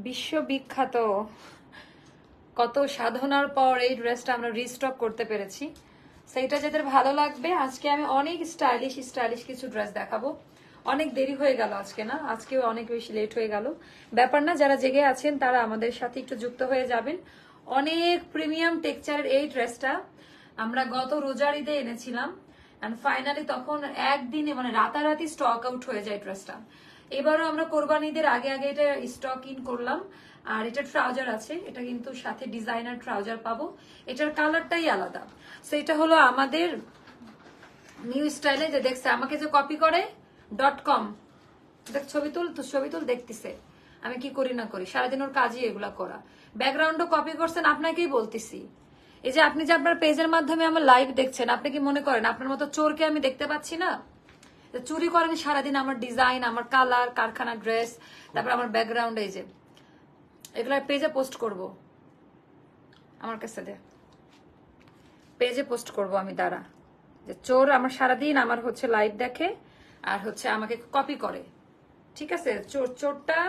বিশ্ববিখ্যাত কত সাধনার পর এই ড্রেসটা আমরা রিস্টক করতে পেরেছি। সেইটা যাদের ভালো লাগবে, আজকে আমি অনেক স্টাইলিশ স্টাইলিশ কিছু ড্রেস দেখাবো। অনেক দেরি হয়ে গেল আজকে, না আজকেও অনেক বেশি লেট হয়ে গেল, ব্যাপার না। যারা জেগে আছেন তারা আমাদের সাথে একটু যুক্ত হয়ে যাবেন। অনেক প্রিমিয়াম টেক্সচারের এই ড্রেসটা আমরা গত রোজার ঈদে এনেছিলাম, এন্ড ফাইনালি তখন একদিনে মানে রাতারাতি স্টক আউট হয়ে যায় ড্রেসটা। এবারও আমরা কোরবানি ঈদের আগে আগে এটা স্টক ইন করলাম। আর এটা ট্রাউজার আছে, এটা কিন্তু সাথে ডিজাইনার ট্রাউজার পাবো। এটার কালারটাই আলাদা। সো এটা হলো আমাদের নিউ স্টাইলে, যে দেখছে আমাকে যে কপি করে .com, দেখ ছবি তুল দেখতেছে আমি কি করি না করি, সারাদিন ওর কাজই এগুলা করা। ব্যাকগ্রাউন্ডও কপি করছেন, আপনাকেই বলতেছি। এই যে আপনি যে আপনার পেজের মাধ্যমে আমার লাইভ দেখছেন, আপনি কি মনে করেন আপনার মতো চোরকে আমি দেখতে পাচ্ছি না? চুরি করেন সারাদিন আমার ডিজাইন, আমার কালার, কারখানা ড্রেস, তারপর আমার ব্যাকগ্রাউন্ড। এই যে এগুলা পেজে পোস্ট করব, আমার কাছে দে, পেজে পোস্ট করব আমি। দাঁড়া, যে চোর আমার সারাদিন আমার হচ্ছে লাইভ দেখে আর হচ্ছে আমাকে কপি করে, ঠিক আছে? চোরটা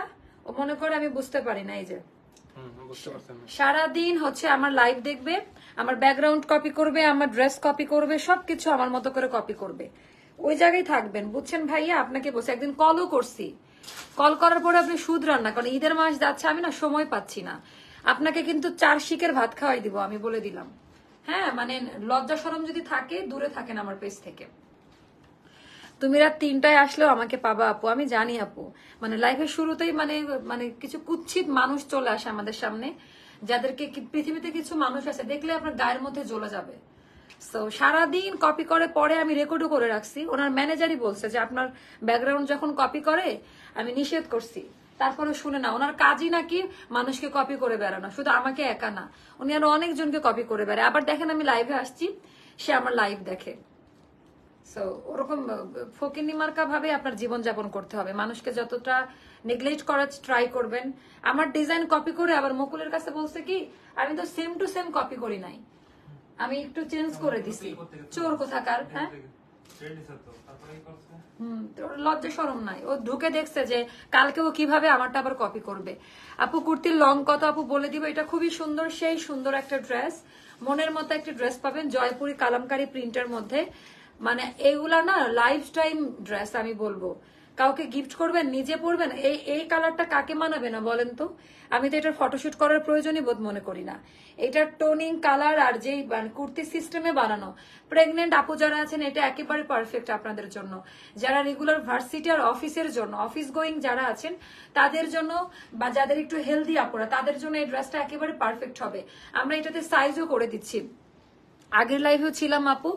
ও মনে করে আমি বুঝতে পারি না। এই যে সারাদিন হচ্ছে আমার লাইভ দেখবে, আমার ব্যাকগ্রাউন্ড কপি করবে, আমার ড্রেস কপি করবে, সবকিছু আমার মতো করে কপি করবে। ওই জায়গায় থাকবেন, বুঝছেন ভাইয়া? আপনাকে বলছি, একদিন কলও করছি, কল করার পরে আপনি সুধরান না, কারণ ঈদের মাস যাচ্ছে, আমি না সময় পাচ্ছি না। আপনাকে কিন্তু 4 শিকের ভাত খাওয়াই দিব, আমি বলে দিলাম। হ্যাঁ, মানে লজ্জা শরম যদি থাকে দূরে থাকেন আমার পেজ থেকে। তুমি রাত 3টায় আসলেও আমাকে পাবা আপু, আমি জানি আপু। মানে লাইফের শুরুতেই মানে মানে কিছু কুৎসিত মানুষ চলে আসে আমাদের সামনে, যাদেরকে পৃথিবীতে কিছু মানুষ আছে দেখলে আপনার গায়ের মধ্যে জ্বলে যাবে। তো সারাদিন কপি করে, পরে আমি রেকর্ডও করে রাখছি। ওনার ম্যানেজারই বলছে যে আপনার ব্যাকগ্রাউন্ড যখন কপি করে আমি নিষেধ করছি, তারপরে শুনে না। ওনার কাজই নাকি মানুষকে কপি করে বেড়ানো, শুধু আমাকে একা না, উনি আরো অনেকজনকে কপি করে বেড়ায়। আবার দেখেন আমি লাইভে আসছি, সে আমার লাইভ দেখে। সো ওরকম ফকিন্নি মার্কা ভাবে আপনার জীবনযাপন করতে হবে। মানুষকে যতটা নেগলেক্ট করার ট্রাই করবেন। আমার ডিজাইন কপি করে আবার মুকুলের কাছে বলছে কি, আমি তো সেম টু সেম কপি করি নাই, আমি একটু চেঞ্জ করে দিছি। চোর কোথাকার! হ্যাঁ, লজ্জা শরম নাই। ও ঢুকে দেখছে যে কালকে ও কিভাবে আমারটা আবার কপি করবে। আপু কুর্তির লং কত আপু বলে দিব? এটা খুবই সুন্দর, সেই সুন্দর একটা ড্রেস, মনের মতো একটা ড্রেস পাবেন জয়পুরি কালামকারী প্রিন্টের মধ্যে। মানে এগুলা না লাইফ টাইম ড্রেস, আমি বলবো। কাউকে গিফট করবেন, নিজে পরবেন। এই কালারটা কাকে মানাবে না বলেন তো? আমি তো এটার ফটোশুট করার প্রয়োজনই বোধ মনে করি না। এটার টোনিং কালার আর যেই কুর্তি সিস্টেমে বানানো, প্রেগনেন্ট আপু যারা আছেন এটা একেবারে পারফেক্ট আপনাদের জন্য। যারা রেগুলার ভার্সিটি আর অফিসের জন্য, অফিস গোয়িং যারা আছেন তাদের জন্য, বা যাদের একটু হেলদি আপুরা, তাদের জন্য এই ড্রেসটা একেবারে পারফেক্ট হবে। আমরা এটাতে সাইজও করে দিচ্ছি। আগের লাইভেও ছিলাম আপু,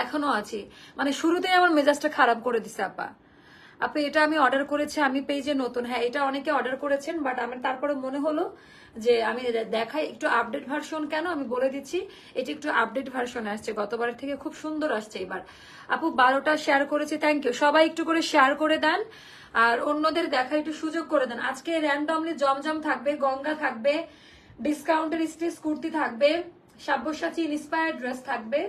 এখনো আছি। মানে শুরুতেই আমার মেজাজটা খারাপ করে দিছে আপা। আপু এটা আমি অর্ডার করেছি, আমি পেজে নতুন। হ্যাঁ, এটা অনেকে অর্ডার করেছেন, বাট আমার তারপরে মনে হলো যে আমি দেখাই একটু আপডেট ভার্সন। কেন আমি বলে দিচ্ছি, এটা একটু আপডেট ভার্সন আসছে, গতবারের থেকে খুব সুন্দর আসছে এবার। আপু 12টা শেয়ার করেছি, থ্যাংক ইউ। সবাই একটু করে শেয়ার করে দেন আর অন্যদের দেখা একটু সুযোগ করে দেন। আজকে র্যান্ডমলি জমজম থাকবে, গঙ্গা থাকবে, ডিসকাউন্টের স্টিচ কুর্তি থাকবে, সাব্যসাচী ইন্সপায়ার্ড ড্রেস থাকবে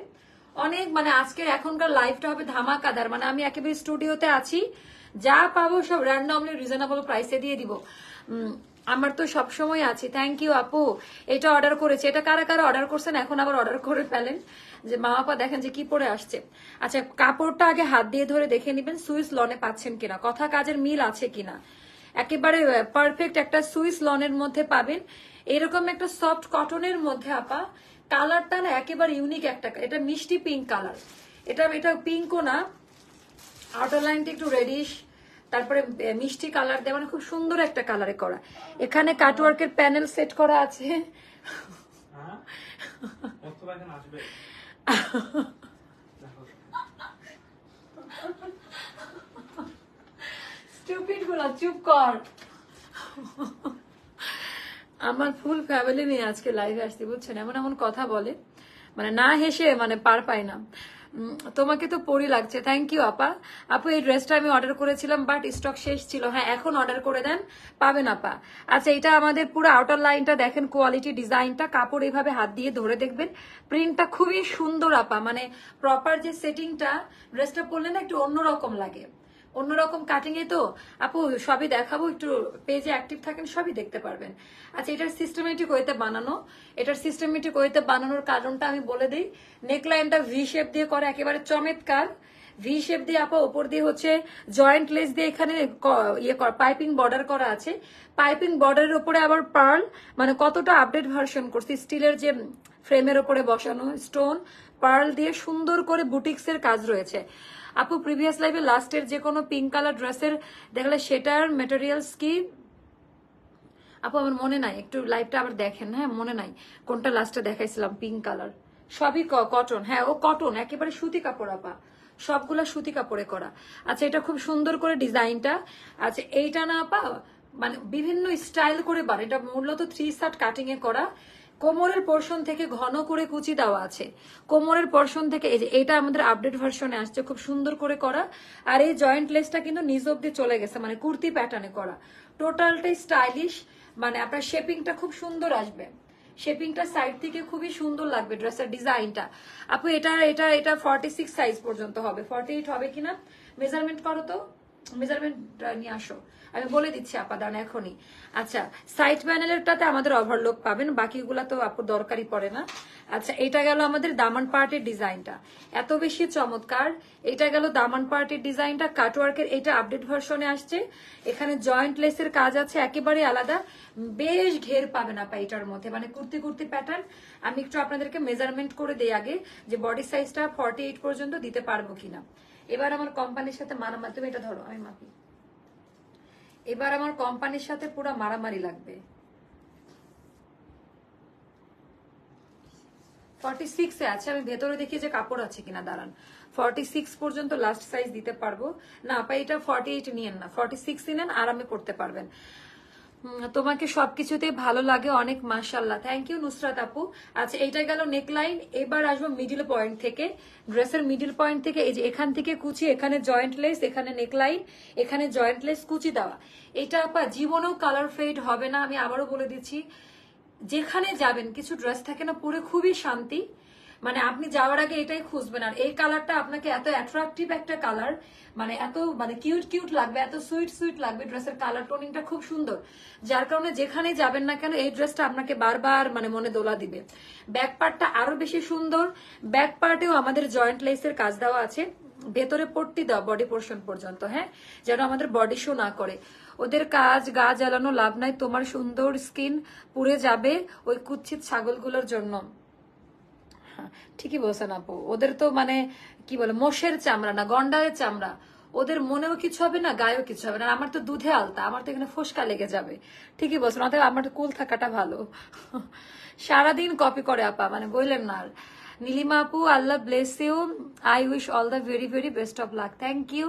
অনেক। মানে আজকের এখনকার লাইফটা হবে ধামাকাদার। মানে আমি একেবারে স্টুডিওতে আছি, যা পাবো সব র্যান্ডমলি রিজনেবল প্রাইসে দিয়ে দিব। আমার তো সবসময় আছি। থ্যাংক ইউ আপু। এটা অর্ডার করেছি, এটা কারা কারা অর্ডার করছেন এখন আবার অর্ডার করে ফেলেন, যে মা বাবা দেখেন যে কি পরে আসছে। আচ্ছা, কাপড়টা আগে হাত দিয়ে ধরে দেখে নিবেন সুইস লনে পাচ্ছেন কিনা, কথা কাজের মিল আছে কিনা। একেবারে পারফেক্ট একটা সুইস লনের মধ্যে পাবেন, এরকম একটা সফট কটনের মধ্যে আপা। কালারটা না একেবারে ইউনিক একটা, এটা মিষ্টি পিঙ্ক কালার। এটা পিঙ্কও না, আউটার লাইনটা একটু রেডিশ, তারপরে মিষ্টি কালার দেওয়া, মানে খুব সুন্দর একটা কালারে করা। এখানে কাটওয়ার্কের প্যানেল সেট করা আছে। স্টুপিড গুলা চুপ কর। আমার ফুল ফ্যামিলি নিয়ে আজকে লাইভে আসতে, বুঝছেন? এমন এমন কথা বলে, মানে না হেসে মানে পার পাই না। তোমাকে তো পরি লাগছে, থ্যাংক ইউ আপা। আপু এই ড্রেসটা আমি অর্ডার করেছিলাম, বাট স্টক শেষ ছিল। হ্যাঁ, এখন অর্ডার করে দেন, পাবেন আপা। আচ্ছা, এটা আমাদের পুরো আউটার লাইনটা দেখেন, কোয়ালিটি ডিজাইনটা, কাপড় এইভাবে হাত দিয়ে ধরে দেখবেন, প্রিন্টটা খুবই সুন্দর আপা। মানে প্রপার যে সেটিংটা, ড্রেসটা পরলে না একটু অন্যরকম লাগে। অন্যরকম কাটিং এ তো আপু সবই দেখাবো, একটু পেজে অ্যাক্টিভ থাকেন সবই দেখতে পারবেন। আচ্ছা, এটার সিস্টেমেটিক ওয়েতে বানানো, এটার সিস্টেমেটিক ওয়েতে বানানোর কারণটা আমি বলে দিই। নেকলাইনটা ভি শেপ দিয়ে করা, একেবারে চমৎকার ভি শেপ দিয়ে আপা, ওপর দিয়ে হচ্ছে জয়েন্ট লেস দিয়ে এখানে পাইপিং বর্ডার করা আছে। পাইপিং বর্ডারের উপরে আবার পার্ল, মানে কতটা আপডেট ভার্সন করছি। স্টিলের যে ফ্রেমের উপরে বসানো স্টোন পার্ল দিয়ে সুন্দর করে বুটিক্স এর কাজ রয়েছে। আপু প্রিভিয়াস লাইভে লাস্টের যে কোনো পিঙ্ক কালার ড্রেসের দেখলে সেটার মেটেরিয়ালস কি আপু? আমার মনে নাই, একটু লাইভটা আবার দেখেন। হ্যাঁ, মনে নাই কোনটা লাস্টে দেখাইছিলাম পিঙ্ক কালার। সবই কটন, হ্যাঁ ও কটন, একেবারে সুতি কাপড় আপা, সবগুলা সুতি কাপড়ে করা। আচ্ছা, এটা খুব সুন্দর করে ডিজাইনটা। আচ্ছা, এইটা না আপা মানে বিভিন্ন স্টাইল করে বার, এটা মূলত 3 শার্ট কাটিং এ করা। কোমরের পোর্শন থেকে ঘন করে কুচি দেওয়া আছে, কোমরের পোর্শন থেকে এই যে এটা আমাদের আপডেট ভার্সনে আসছে, খুব সুন্দর করে করা। আর এই জয়েন্ট লেসটা কিন্তু নিজ অব্দি চলে গেছে, মানে কুর্তি প্যাটার্নে করা, টোটালটাই স্টাইলিশ। মানে আপনার শেপিংটা খুব সুন্দর আসবে, শেপিংটা সাইড থেকে খুবই সুন্দর লাগবে ড্রেসের ডিজাইনটা। আপু এটা এটা এটা 46 সাইজ পর্যন্ত হবে, 48 হবে কিনা মেজারমেন্ট করো তো, মেজারমেন্ট নিয়ে আসো, আমি বলে দিচ্ছি আপা দান এখনই। আচ্ছা, সাইড প্যানেলেরটাতে আমাদের ওভারলোক পাবেন, বাকিগুলা তো আপু দরকারই পড়ে না। আচ্ছা, এটা গেল আমাদের দামান পার্টের ডিজাইনটা, এত বেশি চমৎকার। এটা গেল দামান পার্টের ডিজাইনটা, কাটওয়ার্কের, এটা আপডেট ভার্সনে আসছে। এখানে জয়েন্ট লেসের কাজ আছে একেবারে আলাদা, বেশ ঘের পাবেন আপা এটার মধ্যে, মানে কুর্তি কুর্তি প্যাটার্ন। আমি একটু আপনাদেরকে মেজারমেন্ট করে দেই আগে, যে বডি সাইজটা 48 পর্যন্ত দিতে পারবো কিনা। এবার আমার কোম্পানির সাথে মারামারি, তুমি এটা ধরো আমি মাপি, এবার আমার কোম্পানির সাথে পুরো মারামারি লাগবে। 46 এ আছে, আমি ভেতরে দেখি যে কাপড় আছে কিনা, দাঁড়ান। 46 পর্যন্ত লাস্ট সাইজ দিতে পারবো না আপা, এটা 48 নিয়েন না, 46 নেন, আরামে পড়তে পারবেন। তোমাকে সবকিছুতেই ভালো লাগে অনেক, মাশাআল্লাহ, থ্যাংক ইউ নুসরাত আপু। আচ্ছা, এইটা গেল নেকলাইন। এবার আসবো মিডিল পয়েন্ট থেকে, ড্রেসের মিডিল পয়েন্ট থেকে। এই যে এখান থেকে কুচি, এখানে জয়েন্ট লেস, এখানে নেকলাইন, এখানে জয়েন্ট লেস কুচি দেওয়া। এটা আপা জীবনেও কালার ফেড হবে না, আমি আবারও বলে দিচ্ছি। যেখানে যাবেন কিছু ড্রেস থাকে না পরে খুবই শান্তি, মানে আপনি যাওয়ার আগে এটাই খুঁজবেন। আর এই কালারটা আপনাকে এত অ্যাট্রাকটিভ একটা কালার, মানে এত মানে কিউট কিউট লাগবে, এত সুইট সুইট লাগবে, ড্রেসের কালার টোনিংটা খুব সুন্দর, যার কারণে যেখানে যাবেন না কেন এই ড্রেসটা আপনাকে বারবার মানে মনে দোলা দিবে। ব্যাক পার্টটা আরো বেশি সুন্দর, ব্যাক পার্টেও আমাদের জয়েন্ট লেসের কাজ দেওয়া আছে, ভেতরে পট্টি দেওয়া বডি পোর্শন পর্যন্ত, হ্যাঁ, যেন আমাদের বডি শো না করে। ওদের কাজ গা জ্বালানো লাভ নাই, তোমার সুন্দর স্কিন পুড়ে যাবে ওই কুচ্ছিত ছাগলগুলোর জন্য। ঠিকই বলছেন আপু, ওদের তো মানে কি বলে মোষের চামড়া না গন্ডারের চামড়া, ওদের মনেও কিছু হবে না, গায়েও কিছু হবে না। আমার তো দুধে আলতা, আমার তো এখানে ফোসকা লেগে যাবে। ঠিকই বলছেন, অতএব আমার তো কুল থাকাটা ভালো। সারাদিন কপি করে আপা, মানে বললেন না আর। নীলিমা আপু, Allah bless you, I wish all the very very best of luck, thank you.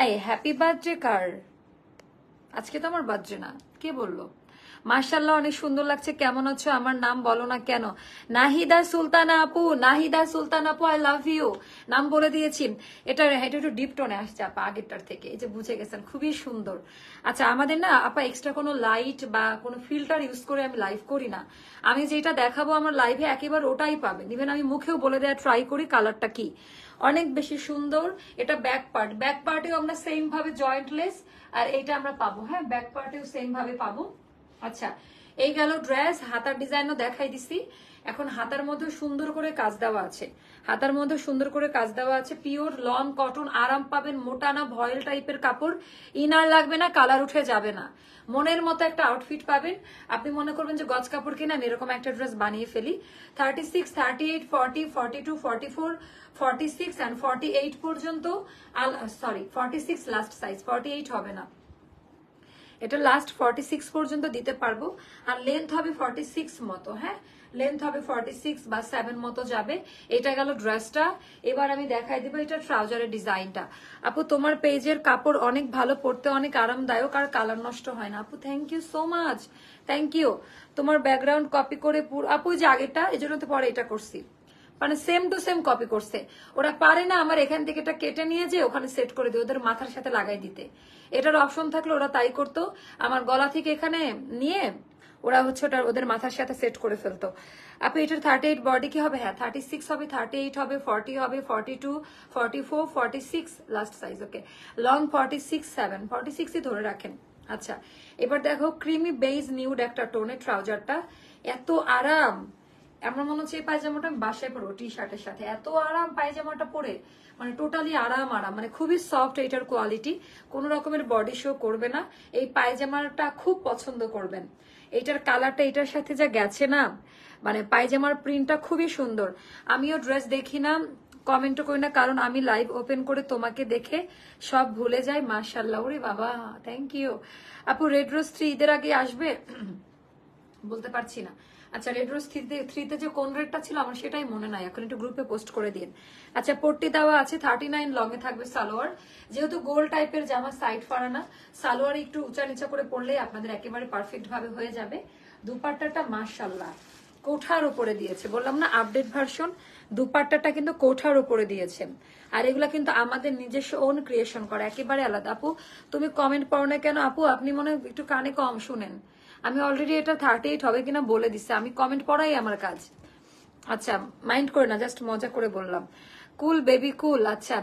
এই হ্যাপি বার্থডে কার? আজকে তো আমার বার্থডে না, কে বললো? মাশাআল্লাহ, অনেক সুন্দর লাগছে, কেমন আছো? আমার নাম বলো না কেন? নাহিদা সুলতানা আপু, নাহিদা সুলতানা আপু, আই লাভ ইউ, নাম বলে দিয়েছি। এটা একটু ডিপ টোনে আসছে আপা আগেরটার থেকে, এই যে বুঝে গেছেন, খুবই সুন্দর। আচ্ছা, আমাদের না আপা এক্সট্রা কোনো লাইট বা কোনো ফিল্টার ইউজ করে আমি লাইভ করি না, আমি যেটা দেখাবো আমার লাইভে একেবারে ওটাই পাবেন। ইভেন আমি মুখেও বলে দেওয়া ট্রাই করি কালারটা কি, অনেক বেশি সুন্দর। এটা ব্যাক পার্ট, ব্যাক পার্টেও আমরা সেম ভাবে জয়েন্ট লেস আর এইটা আমরা পাবো, হ্যাঁ, ব্যাক পার্টেও সেম ভাবে পাবো। আচ্ছা, এই গেল ড্রেস, হাতার ডিজাইনও দেখাই দিছি। এখন হাতার মধ্যে সুন্দর করে কাজ দেওয়া আছে, হাতার মধ্যে সুন্দর করে কাজ দেওয়া আছে, পিওর লং কটন, আরাম পাবেন, মোটা না, ভয়েল টাইপের কাপড়, ইনার লাগবে না, কালার উঠে যাবে না, মনের মতো একটা আউটফিট পাবেন। আপনি মনে করবেন যে গজ কাপড় কিনে আমি এরকম একটা ড্রেস বানিয়ে ফেলি। 36, 38, 40, 42, 44, 46 and 48 পর্যন্ত, সরি 46 লাস্ট সাইজ, 48 হবে না, এটা লাস্ট 46 পর্যন্ত দিতে পারবো। আর লেন্থ হবে 46 মতো, হ্যাঁ, লেন্থ হবে 46 বা 7 মতো যাবে। এটা গেল ড্রেসটা। এবার আমি দেখাই দিব এটা ট্রাউজারের ডিজাইনটা। আপু তোমার পেজের কাপড় অনেক ভালো, পড়তে অনেক আরামদায়ক আর কালার নষ্ট হয় না। আপু thank you so much, thank you. তোমার ব্যাকগ্রাউন্ড কপি করে আপু যে আগেরটা, এই জন্য তো পরে এটা করছি, মানে সেম টু সেম কপি করছে। ওরা পারে না আমার এখান থেকে এটা কেটে নিয়ে যে ওখানে সেট করে দিয়ে ওদের মাথার সাথে লাগাই দিতে, এটার অপশন থাকলে ওরা তাই করতো। আমার গলা থেকে এখানে নিয়ে ওরা হচ্ছে ওটা ওদের মাথার সাথে সেট করে ফেলতো। আপু এটার 38 বডি কি হবে? হ্যাঁ 36 হবে, 38 হবে, 40 হবে, 42, 44, 46 লাস্ট সাইজ। ওকে, লং 46, 7, 46ই ধরে রাখেন। আচ্ছা, এবার দেখো ক্রিমি বেজ নিউড একটা টোনের ট্রাউজারটা, এত আরাম। আমার মনে হচ্ছে এই পায়জামাটা আমি বাসায় পরবো টি শার্টের সাথে, এত আরাম পায়জামাটা পরে, মানে টোটালি আরাম, মানে খুবই সফট এটার কোয়ালিটি, কোনো রকমের বডি শো করবে না। এই পায়জামাটা খুব পছন্দ করবেন। এইটার কালারটা এটার সাথে যা গেছে না, মানে পায়জামার প্রিন্টটা খুবই সুন্দর। আমিও ড্রেস দেখি না, কমেন্টও করি না, কারণ আমি লাইভ ওপেন করে তোমাকে দেখে সব ভুলে যাই। মাশাআল্লাহ, ওরে বাবা, থ্যাংক ইউ আপু। রেড রোজ 3 ঈদের আগে আসবে বলতে পারছি না। আচ্ছা, রেড রোজ 3-তে যে কোন রেটটা ছিল আমার সেটাই মনে নাই, এখন একটু গ্রুপে পোস্ট করে দিন। আচ্ছা, পট্টি দেওয়া আছে 39, লং এ থাকবে সালোয়ার। যেহেতু গোল টাইপের জামা, সাইড ফাড়ানা, সালোয়ার একটু উঁচা নিচা করে পড়লে আপনাদের একেবারে পারফেক্ট ভাবে হয়ে যাবে। দুপাট্টাটা মাশাআল্লাহ কোঠার উপরে দিয়েছে, বললাম না আপডেট ভার্সন। দুপাট্টাটা কিন্তু কোঠার উপরে দিয়েছেন, আর এগুলা কিন্তু আমাদের নিজস্ব ওন ক্রিয়েশন করা, একেবারে আলাদা। আপু তুমি কমেন্ট পড়ো না কেন? আপু আপনি মনে হয় একটু কানে কম শুনেন। আমি অলরেডি এটা 38 হবে কিনা বলে দিচ্ছে, আমি কমেন্ট পড়াই আমার কাজ। আচ্ছা, মাইন্ড করে না, জাস্ট মজা করে বললাম। কুল বেবি কুল। আচ্ছা,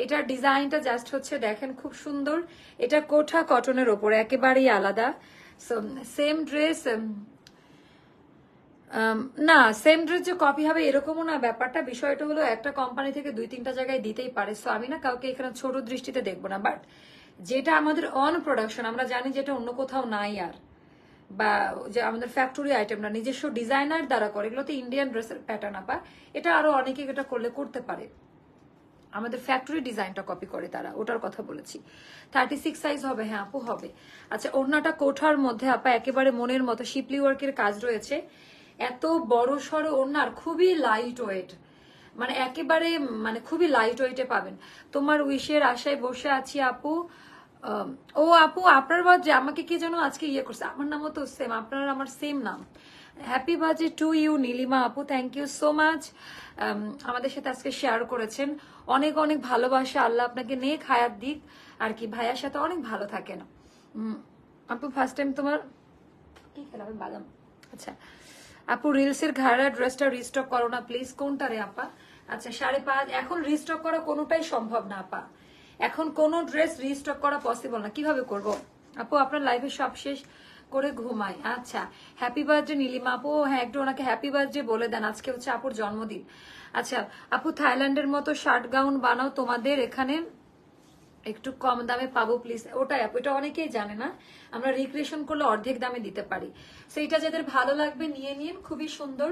এটার ডিজাইনটা জাস্ট হচ্ছে দেখেন, খুব সুন্দর। এটা কোঠা কটনের ওপরে, একেবারেই আলাদা। সেম ড্রেস না, সেম ড্রেস যে কপি হবে এরকমও না ব্যাপারটা। বিষয়টা হলো একটা কোম্পানি থেকে 2-3টা জায়গায় দিতেই পারে, সো আমি না কাউকে এখানে ছোট দৃষ্টিতে দেখবো না। বাট যেটা আমাদের অন প্রোডাকশন, আমরা জানি যেটা অন্য কোথাও নাই, আর বা যে আমাদের ফ্যাক্টরি আইটেম না, নিজস্ব ডিজাইনার দ্বারা করে, এগুলোতে ইন্ডিয়ান ড্রেসের প্যাটার্ন আপা। এটা আরো অনেকে এটা করলে করতে পারে, আমাদের ফ্যাক্টরি ডিজাইনটা কপি করে তারা, ওটার কথা বলেছি। 36 সাইজ হবে? হ্যাঁ আপু হবে। আচ্ছা, ওড়নাটা কোঠার মধ্যে আপা, একেবারে মনের মতো শিপলি ওয়ার্কের কাজ রয়েছে। এত বড় সড়ো ওড়নার, খুবই লাইট ওয়েট, মানে একেবারে মানে খুবই লাইট ওয়েটে পাবেন। তোমার উইশের আশায় বসে আছি আপু। ও আপু আপনার বার্থডে, আমাকে কি যেন আজকে ইয়ে করছে, আমার নামও তো সেম, আপনার আমার সেম নাম। Happy birthday to you Nilima আপু, থ্যাংক ইউ সো মাচ। আমাদের সাথে আজকে শেয়ার করেছেন, অনেক অনেক ভালোবাসা, আল্লাহ আপনাকে নেক হায়াত দিক, আর কি ভাইয়ার সাথে অনেক ভালো থাকেন। আপু ফার্স্ট টাইম তোমার কি খেলাম বাদাম। আচ্ছা আপু, রিলসের ঘাড়া ড্রেসটা রিস্টক করো না প্লিজ। কোনটা রে আপা? আচ্ছা 5.5, এখন রিস্টক করা কোনোটাই সম্ভব না আপা, এখন কোনো ড্রেস রিস্টক করা পসিবল না, কিভাবে করব আপু? আপনার লাইফে সব শেষ করে ঘুমাই। আচ্ছা, হ্যাপি বার্থডে নীলিমা আপু। হ্যাঁ, একটু ওনাকে হ্যাপি বার্থডে বলে দেন, আজকে হচ্ছে আপুর জন্মদিন। আচ্ছা আপু, থাইল্যান্ডের মতো শার্ট গাউন বানাও, তোমাদের এখানে একটু কম দামে পাবো প্লিজ। ওটাই আপু, এটা অনেকেই জানে না, আমরা রিক্রিয়েশন করলে অর্ধেক দামে দিতে পারি। সেইটা যাদের ভালো লাগবে নিয়ে নিন, খুবই সুন্দর।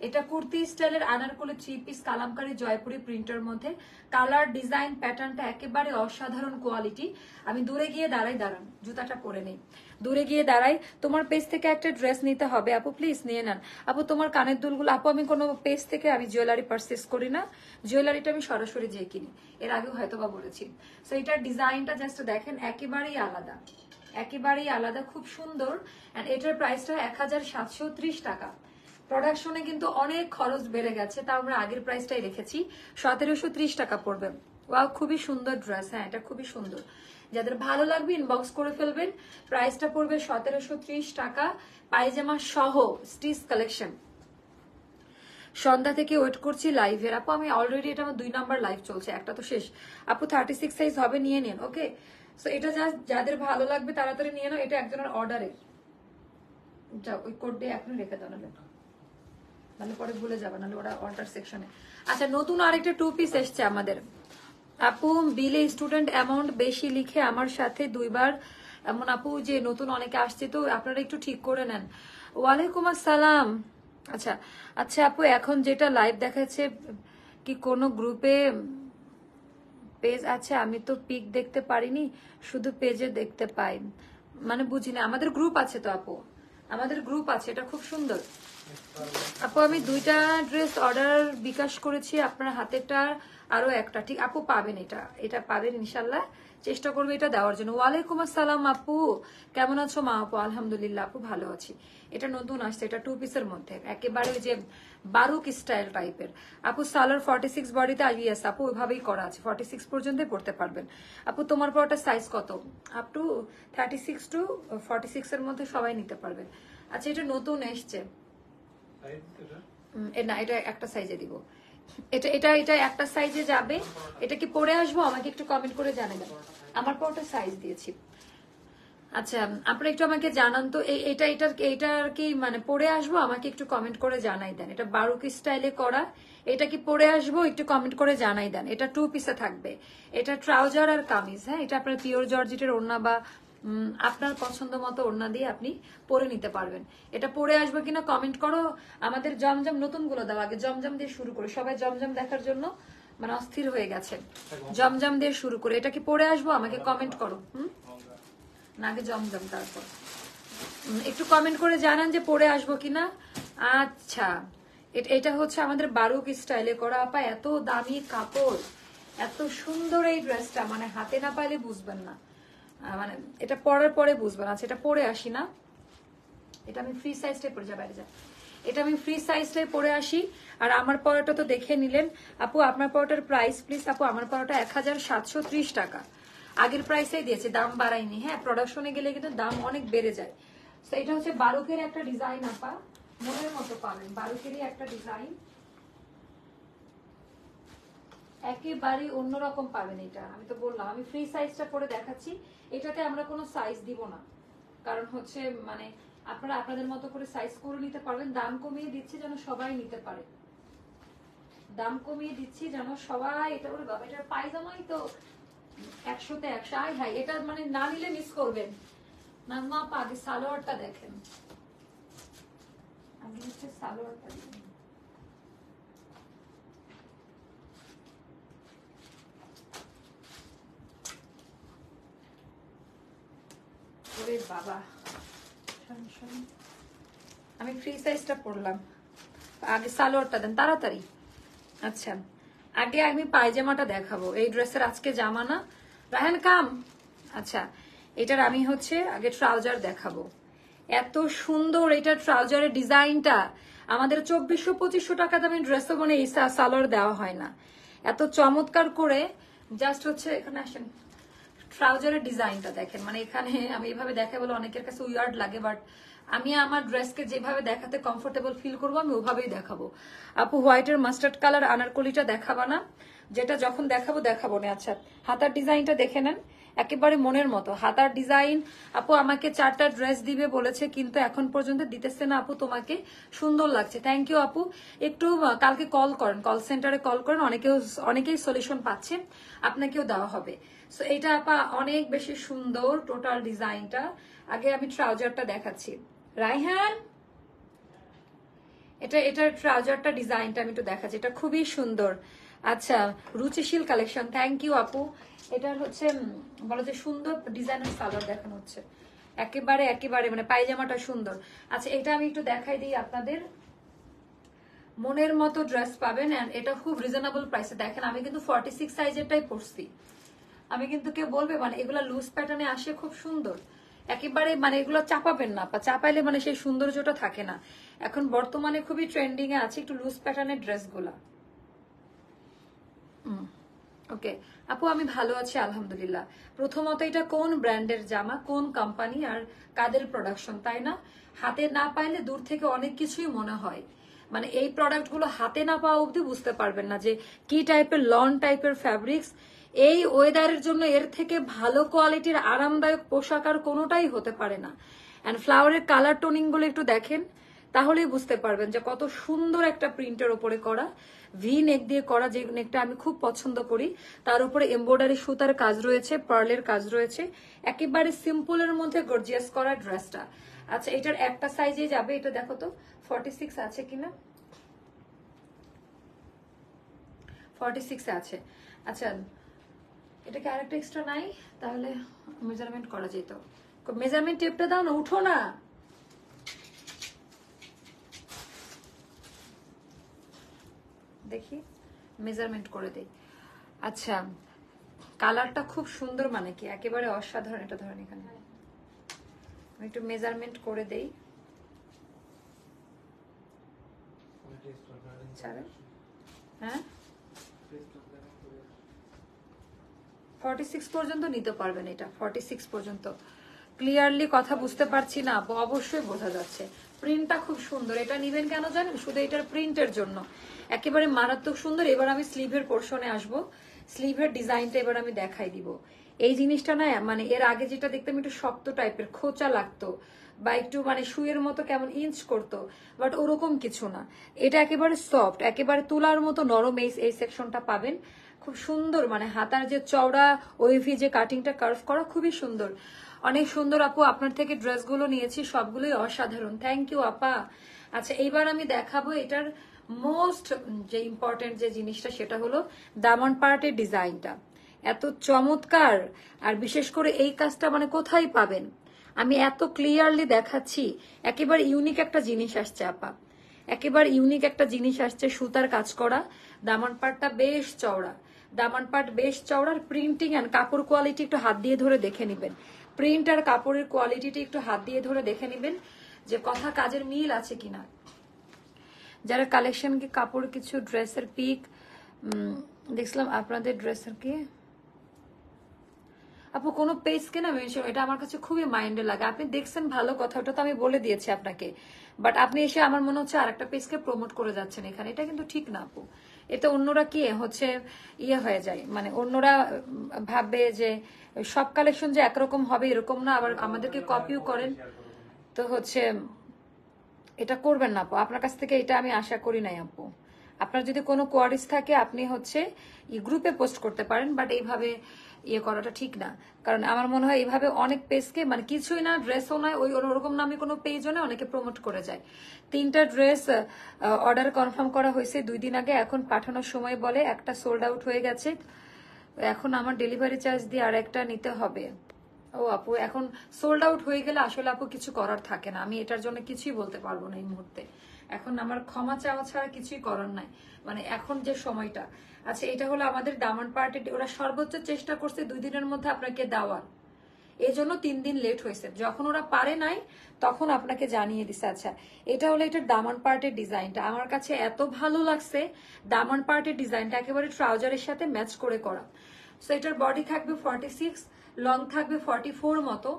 এটা কুর্তি স্টাইলের আনারকলি 3 পিস কালামকারী জয়পুরি প্রিন্টের মধ্যে, কালার ডিজাইন প্যাটার্নটা একেবারে অসাধারণ কোয়ালিটি। আমি দূরে গিয়ে দাঁড়ান, জুতাটা পরে নেই, দূরে গিয়ে দাঁড়াই। তোমার পেজ থেকে একটা ড্রেস নিতে হবে আপু, প্লিজ নিয়ে নেন। আপু তোমার কানের দুলগুলো, আপু আমি কোনো পেজ থেকে আমি জুয়েলারি পারচেস করি না, জুয়েলারিটা আমি সরাসরি যেয়ে কিনি, এর আগেও হয়তো বা বলেছি। সো এটার ডিজাইনটা জাস্ট দেখেন, একেবারেই আলাদা, একেবারেই আলাদা, খুব সুন্দর। এন্ড এটার প্রাইসটা 1730 টাকা। প্রোডাকশনে কিন্তু অনেক খরচ বেড়ে গেছে, তা আমরা আগের প্রাইসটাই রেখেছি, 1730 টাকা পড়বে। ওয়াও, খুবই সুন্দর ড্রেস। হ্যাঁ, এটা খুবই সুন্দর, যাদের ভালো লাগবে ইনবক্স করে ফেলবেন। প্রাইসটা পড়বে 1730 টাকা, পায়জামা সহ স্টিচ কালেকশন। সন্ধ্যা থেকে ওয়েট করছি লাইভের। আপু আমি অলরেডি, এটা আমার 2 নাম্বার লাইভ চলছে, একটা তো শেষ। আপু 36 সাইজ হবে, নিয়ে নিন। ওকে, সো এটা যাদের ভালো লাগবে তাড়াতাড়ি নিয়ে নাও, এটা একজনের অর্ডারের। যাও ওই কোড দিয়ে এখন রেখে দাও, নাহলে পরে ভুলে যাবে, নাহলে ওরা অর্ডার সেকশনে। আচ্ছা, নতুন আরেকটা 2 পিস এসছে আমাদের। আপু বিলে স্টুডেন্ট অ্যামাউন্ট বেশি লিখে আমার সাথে 2 বার এমন। আপু যে নতুন অনেকে আসছে, তো আপনারা একটু ঠিক করে নেন। ওয়ালাইকুম আসসালাম। আচ্ছা আচ্ছা আপু, এখন যেটা লাইভ দেখাচ্ছে কি কোনো গ্রুপে পেজ আছে? আমি তো পিক দেখতে পারিনি, শুধু পেজে দেখতে পাই, মানে বুঝিনি। আমাদের গ্রুপ আছে তো আপু, আমাদের গ্রুপ আছে, এটা খুব সুন্দর। আপু আমি 2টা ড্রেস অর্ডার বিকাশ করেছি, আপনার হাতেরটা আরো একটা, ঠিক আপু পাবেন, এটা পাবেন ইনশাল্লাহ, চেষ্টা করবো এটা দেওয়ার জন্য। ওয়ালাইকুম আসসালাম আপু, কেমন আছো মা? আপু আলহামদুলিল্লাহ আপু ভালো আছি। এটা নতুন আসছে, এটা 2 পিসের মধ্যে, একেবারে ওই যে বারুক স্টাইল টাইপের। আপু সালোয়ার 46 বডিতে ইয়েস আপু ওইভাবেই করা আছে, 46 পর্যন্ত পড়তে পারবেন। আপু তোমার পরটা সাইজ কত? আপ টু 36 টু 46 এর মধ্যে সবাই নিতে পারবেন। আচ্ছা এটা নতুন এসছে, না এটা একটা সাইজে দিব, এটা এটা এটা একটা সাইজে যাবে। এটা কি পরে আসবো আমাকে একটু কমেন্ট করে জানাবেন, আমার পরটা সাইজ দিয়েছি। আচ্ছা আপনারা একটু আমাকে জানান তো এইটার কি মানে পরে আসবো, আমাকে একটু কমেন্ট করে জানাই দেন। এটা বারুকি স্টাইলে করা, এটা কি পরে আসবো একটু কমেন্ট করে জানাই দেন। এটা 2 পিসে থাকবে, এটা ট্রাউজার আর কামিজ। হ্যাঁ এটা আপনার পিওর জর্জেটের ওড়না বা আপনার পছন্দ মতো ওড়না দিয়ে আপনি পরে নিতে পারবেন। এটা পরে আসবে কিনা কমেন্ট করো। আমাদের জমজম নতুন গুলো দাও, আগে জমজম দিয়ে শুরু করে, সবাই জমজম দেখার জন্য মানে অস্থির হয়ে গেছে। জমজম দিয়ে শুরু করে, এটা কি পরে আসবো আমাকে কমেন্ট করো। না আগে জমজম, তারপর একটু কমেন্ট করে জানান যে পরে আসবো কিনা। আচ্ছা এটা হচ্ছে আমাদের বারুক স্টাইলে করা আপা, এত দামি কাপড়, এত সুন্দর এই ড্রেসটা, মানে হাতে না পাইলে বুঝবেন না, মানে এটা পরার পরে বুঝবেন। আচ্ছা এটা পরে আসি না, এটা আমি ফ্রি সাইজটাই পরে যা, বাইরে যা, এটা আমি ফ্রি সাইজটাই পরে আসি। আর আমার পরাটা তো দেখে নিলেন আপু, আপনার পরাটার প্রাইস প্লিজ আপু। আমার পরাটা 1730 টাকা, আগের প্রাইসেই দিয়েছে, দাম বাড়াইনি। হ্যাঁ প্রোডাকশনে গেলে কিন্তু দাম অনেক বেড়ে যায়। তো এটা হচ্ছে বারুকের একটা ডিজাইন আপা, মনের মতো পাবেন, বারুকেরই একটা ডিজাইন, একেবারে অন্যরকম পাবেন। এটা আমি তো বললাম আমি ফ্রি সাইজটা পরে দেখাচ্ছি, এটাতে আমরা কোনো সাইজ দিব না, কারণ হচ্ছে মানে আপনারা আপনাদের মতো করে সাইজ করে নিতে পারবেন। দাম কমিয়ে দিচ্ছি যেন সবাই নিতে পারে, দাম কমিয়ে দিচ্ছি যেন সবাই। এটা বলে বাবা এটার পায়জামাই তো 100-তে 100। আয় হাই, এটা মানে না নিলে মিস করবেন। নাজমা আপা আগে সালোয়ারটা দেখেন, আমি হচ্ছে সালোয়ারটা দেখেন। ওরে বাবা, আমি ফ্রি সাইজটা পরলাম, আগে সালোয়ারটা দেন তাড়াতাড়ি। আচ্ছা আগে আমি পায়জামাটা দেখাবো, এই ড্রেসের আজকে জামা না রায়হান কাম। আচ্ছা এটার আমি হচ্ছে আগে ট্রাউজার দেখাবো, এত সুন্দর এটা ট্রাউজারের ডিজাইনটা। আমাদের 2400-2500 টাকা দামে ড্রেসও মানে এই সালোয়ার দেওয়া হয় না, এত চমৎকার করে। জাস্ট হচ্ছে এখানে আসেন, ট্রাউজারের ডিজাইনটা দেখেন, মানে এখানে আমি এভাবে দেখে বলে অনেকের কাছে উইয়ার্ড লাগে, বাট আমি আমার ড্রেসকে যেভাবে দেখাতে কমফোর্টেবল ফিল করবো আমি ওভাবেই দেখাবো। আপু হোয়াইটের মাস্টার্ড কালার আনারকলিটা দেখাবা না, যেটা যখন দেখাবো না। আচ্ছা হাতার ডিজাইনটা দেখে নেন, একেবারে মনের মতো হাতার ডিজাইন। আপু আমাকে 4টা ড্রেস দিবে বলেছে, কিন্তু এখন পর্যন্ত দিতেছে না আপু, তোমাকে সুন্দর লাগছে। থ্যাংক ইউ আপু, একটু কালকে কল করেন, কল সেন্টারে কল করেন, অনেকেই সলিউশন পাচ্ছে, আপনাকেও দেওয়া হবে। সো এটা আপা অনেক বেশি সুন্দর টোটাল ডিজাইনটা। আগে আমি ট্রাউজারটা দেখাচ্ছি রাইহান, এটার ট্রাউজারটা ডিজাইনটা আমি একটু দেখাচ্ছি, এটা খুবই সুন্দর। আচ্ছা রুচিশীল কালেকশন, থ্যাংক ইউ আপু। এটার হচ্ছে বলো যে সুন্দর ডিজাইনের সালোয়ার দেখানো হচ্ছে, একেবারে মানে পায়জামাটা সুন্দর। আচ্ছা এটা আমি একটু দেখাই দিই আপনাদের, মনের মতো ড্রেস পাবেন, এন্ড এটা খুব রিজনেবল প্রাইসে। দেখেন আমি কিন্তু 46 সাইজেরটাই পরছি, আমি কিন্তু কেউ বলবে মানে এগুলা লুজ প্যাটার্নে আসে খুব সুন্দর, একেবারে মানে এগুলো চাপাবেন না, চাপাইলে মানে সেই সৌন্দর্যটা থাকে না। এখন বর্তমানে খুবই ট্রেন্ডিং এ আছে একটু লুজ প্যাটার্নের ড্রেসগুলা। ওকে আপু আমি ভালো আছি আলহামদুলিল্লাহ। প্রথমত এটা কোন ব্র্যান্ডের জামা, কোন কোম্পানি আর কাদের প্রোডাকশন, তাই না? হাতে না পাইলে দূর থেকে অনেক কিছুই মনে হয়, মানে এই প্রোডাক্টগুলো হাতে না পাওয়া অবধি বুঝতে পারবেন না যে কি টাইপের লন টাইপের ফ্যাব্রিক্স। এই ওয়েদারের জন্য এর থেকে ভালো কোয়ালিটির আরামদায়ক পোশাক আর কোনোটাই হতে পারে না। অ্যান্ড ফ্লাওয়ারের কালার টোনিং গুলো একটু দেখেন, তাহলেই বুঝতে পারবেন যে কত সুন্দর একটা প্রিন্টের ওপরে করা, ভি নেক দিয়ে করা, যে নেকটা আমি খুব পছন্দ করি। তার উপরে এমব্রয়ডারি সুতার কাজ রয়েছে, পার্লের কাজ রয়েছে, একেবারে সিম্পলের মধ্যে গর্জিয়াস করা ড্রেসটা। আচ্ছা এটার একটা সাইজে যাবে, এটা দেখো তো 46 আছে কিনা, 46 আছে। আচ্ছা এটা কি আরেকটা এক্সট্রা নাই, তাহলে মেজারমেন্ট করা যেত। মেজারমেন্ট টেপটা দাও না, উঠো না। দেখি মেজারমেন্ট করে দেই। আচ্ছা কালারটা খুব সুন্দর, মানে কি একেবারে অসাধারণ। এটা ধরেন এখানে আমি একটু মেজারমেন্ট করে দেই। হ্যাঁ 46 পর্যন্ত নিতে পারবেন, এটা 46 পর্যন্ত ক্লিয়ারলি কথা বুঝতে পারছি না আপু? অবশ্যই বোঝা যাচ্ছে। প্রিন্টটা খুব সুন্দর, এটা নিবেন কেন জানেন? শুধু এটার প্রিন্টের জন্য, একেবারে মারাত্মক সুন্দর। এবার আমি স্লিভের পোর্শনে আসবো, স্লিভের ডিজাইনটা এবার আমি দেখাই দিব। এই জিনিসটা না মানে এর আগে যেটা দেখতাম একটু শক্ত টাইপের খোঁচা লাগতো বা একটু মানে শুয়ের মতো কেমন ইঞ্চ করতো, বাট ওরকম কিছু না। এটা একেবারে সফট, একেবারে তুলার মতো নরম। এই সেকশনটা পাবেন খুব সুন্দর, মানে হাতার যে চওড়া ওয়েভি যে কাটিংটা কার্ভ করা খুবই সুন্দর, অনেক সুন্দর আপু। আপনার থেকে ড্রেসগুলো নিয়েছি, সবগুলোই অসাধারণ। থ্যাংক ইউ আপা। আচ্ছা এইবার আমি দেখাবো এটার মোস্ট যে ইম্পর্টেন্ট যে জিনিসটা, সেটা হলো দামন পার্টের ডিজাইনটা। এত চমৎকার, আর বিশেষ করে এই কাজটা মানে কোথায় পাবেন আমি এত ক্লিয়ারলি দেখাচ্ছি। একেবারে ইউনিক একটা জিনিস আসছে আপা, একেবারে ইউনিক একটা জিনিস আসছে, সুতার কাজ করা। দামন পার্টটা বেশ চওড়া, দামন পার্ট বেশ চওড়ার। প্রিন্টিং এন্ড কাপড় কোয়ালিটি একটু হাত দিয়ে ধরে দেখে নিবেন, প্রিন্ট আর কাপড়ের কোয়ালিটিটা একটু হাত দিয়ে ধরে দেখে নিবেন যে কথা কাজের মিল আছে কিনা। যারা কালেকশন কি কাপড় কিছু ড্রেসের পিক দেখছিলাম আপনাদের ড্রেসের কি আপু কোনো পেজকে না মেনশন, এটা আমার কাছে খুবই মাইন্ডে লাগে। আপনি দেখছেন ভালো কথা, ওটা তো আমি বলে দিয়েছি আপনাকে, বাট আপনি এসে আমার মনে হচ্ছে আরেকটা পেজকে প্রমোট করে যাচ্ছেন এখানে, এটা কিন্তু ঠিক না আপু। এতে অন্যরা কি হচ্ছে ইয়ে হয়ে যায়, মানে অন্যরা ভাববে যে সব কালেকশন যে একরকম হবে এরকম না, আবার আমাদেরকে কপিও করেন। তো হচ্ছে এটা করবেন না আপু, আপনার কাছ থেকে এটা আমি আশা করি নাই আপু। আপনার যদি কোনো কোয়ারিজ থাকে আপনি হচ্ছে গ্রুপে পোস্ট করতে পারেন, বাট এইভাবে ইয়ে করাটা ঠিক না। কারণ আমার মনে হয় এইভাবে অনেক পেজকে মানে কিছুই না, ড্রেসও নয়, ওই ওরকম নামে কোনো পেজও নয়, অনেকে প্রমোট করে যায়। 3টা ড্রেস অর্ডার কনফার্ম করা হয়েছে 2 দিন আগে, এখন পাঠানোর সময় বলে একটা সোল্ড আউট হয়ে গেছে, এখন আমার ডেলিভারি চার্জ দিয়ে আর একটা নিতে হবে। ও আপু এখন সোল্ড আউট হয়ে গেলে আসলে আপু কিছু করার থাকে না, আমি এটার জন্য কিছুই বলতে পারবো না এই মুহূর্তে। এখন আমার ক্ষমা চাওয়া ছাড়া কিছুই করার নাই, মানে এখন যে সময়টা। আচ্ছা এটা হলো আমাদের দামান পার্টি, ওরা সর্বোচ্চ চেষ্টা করছে 2 দিনের মধ্যে আপনাকে দেওয়ার, এই জন্য 3 দিন লেট হয়েছে। যখন ওরা পারে নাই তখন আপনাকে জানিয়ে দিছে। আচ্ছা এটা হলো এটার দামান পার্টের ডিজাইনটা, আমার কাছে এত ভালো লাগছে। দামান পার্টের ডিজাইনটা একেবারে ট্রাউজারের সাথে ম্যাচ করে করা। সো এটার বডি থাকবে 46, লং থাকবে 44 মতো,